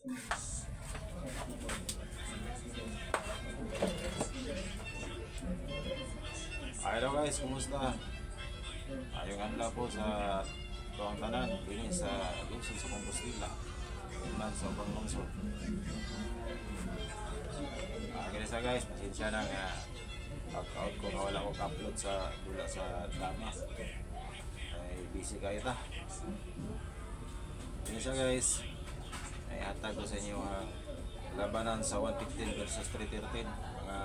Hello guys, kumusta? Ayong adlaw po sa tuwang tanan, ini sa Luzon sa Compostela, man sa Banglungsod. Ganisa guys, pasensya na nga pag-out ko na wala ko upload sa dula sa dama. Ay busy kayo ta. Ganisa guys, ay hatag ko sa inyo ang labanan sa 115 versus 313. Mga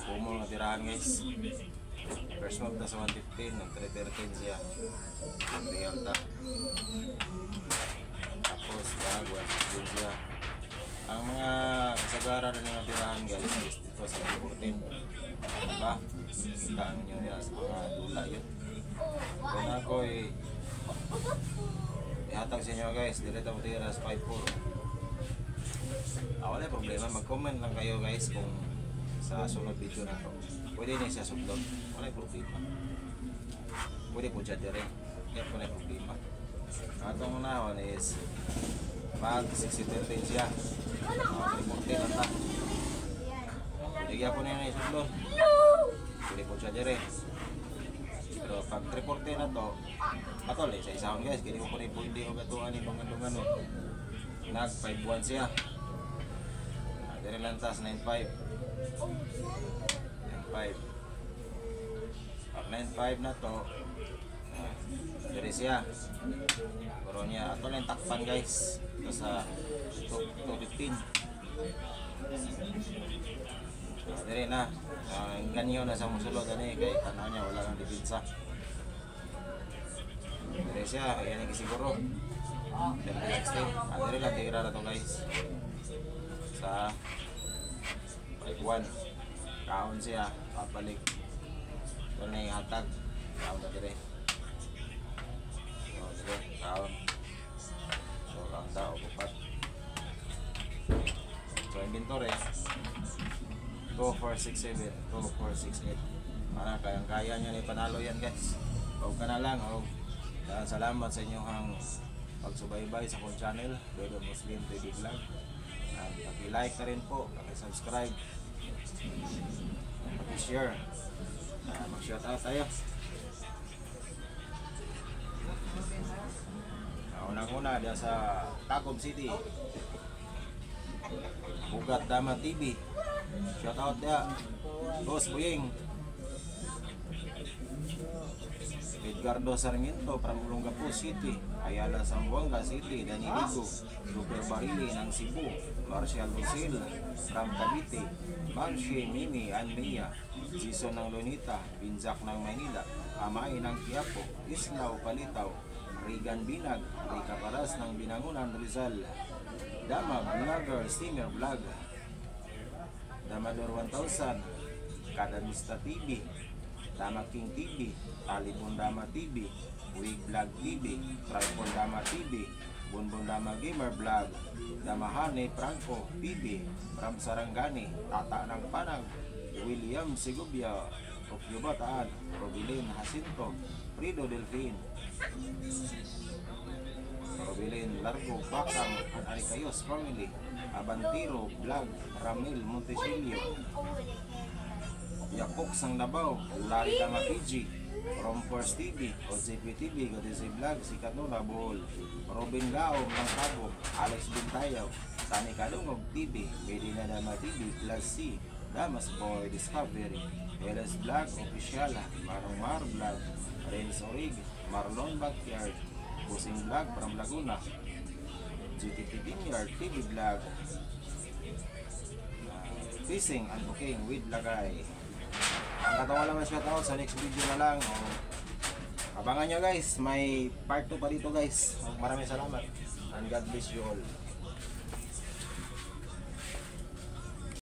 pumol na tirahan guys. First move na sa 115, ng 313 siya. Real ta. Tapos bagwa din siya. Ang mga kasagaran na nga tirahan guys is dito sa 14. Diba? Kita nyo nila sa mga dula yun. Kaya ako ihatag sa inyo guys. Direta mo tira sa 5-4. Wala problema. Mag-comment lang kayo guys kung sa sunod video na to pwede niya siya sunod, wala problema, pwede po dyan dire, kaya wala problema. Atong unahon is pag 60-13 siya, remote na ta, ligyan po niya na isunod, pwede po dyan dire. Pero pag 340 na to atol sa isahon guys, kaya ko po rin po hindi ko gatuan ni pangalungan nag 5-1 siya, dire lang tas 9-5. 9.5 na to, dari siya pero niya ato lang takpan guys ito sa 215. Dari na ganyo na sa musulod ani kay tanaw niya wala kang dipinsa. Dari siya ayan ang siguro 16 dari lang tira na to guys sa 1 kaon siya papalik ito na yung hatag kaon na dire kaon so kaon ta o bupat so inventory 2467 2468 para kaya nyo na ipanalo yan guys. Huwag ka na lang salamat sa inyong pagsubaybay sa akong channel Dodo Muslim TV Vlog. Pag-like na rin po, pag-subscribe, pag-share, mag-shoutout tayo. Unang-una dyan sa Tacom City, Bugat Dama TV, shoutout dyan, Boss Buying, Edgardo Sarmiento from Olongapo City, Ayala Zamboanga City, Daniligo, Super Barili ng Cebu, Marcial Lucil from Cavite, Marcie Mimi Anmia, Jason ng Lunita, Binzak ng Manila, Amay ng Quiapo, Islao Palitaw, Regan Binag, Rica Paras ng Binangunan Rizal, Dama Vlogger Steamer Vlog, Damador 1000, Kadamista TV, Dama King TV, Talibon Dama TV, Wig Vlog TV, Tripod Dama TV, Bonbon Dama Gamer Vlog, Damahane Franco TV, Ram Sarangani, Tata ng Panag, William Sigubia, Okyo Bataan, Robilin Jacinto, Frido Delfin, Robilin Largo Bakang, Aricayos Family, Abantiro Vlog, Ramil Montesilio, Yakok Sang Nabaw, Larry Dama PG, From First TV, OJP TV, Godesi Vlog, Sikat Nuna Bohol, Robin Gaong ng Cabo, Alex Bintayaw, Tani Kalungog TV, Medina Dama TV, Plus C, Damas Boy Discovery, LS Vlog Official, Marong Mar Vlog, Renz Orig, Marlon Backyard, Busing Vlog from Laguna, GTT Vineyard TV Vlog, Fishing and Booking with Lagay. Ang katawa lang na shoutout sa next video na lang. Abangan nyo guys, may part 2 pa dito guys. Maraming salamat and God bless you all.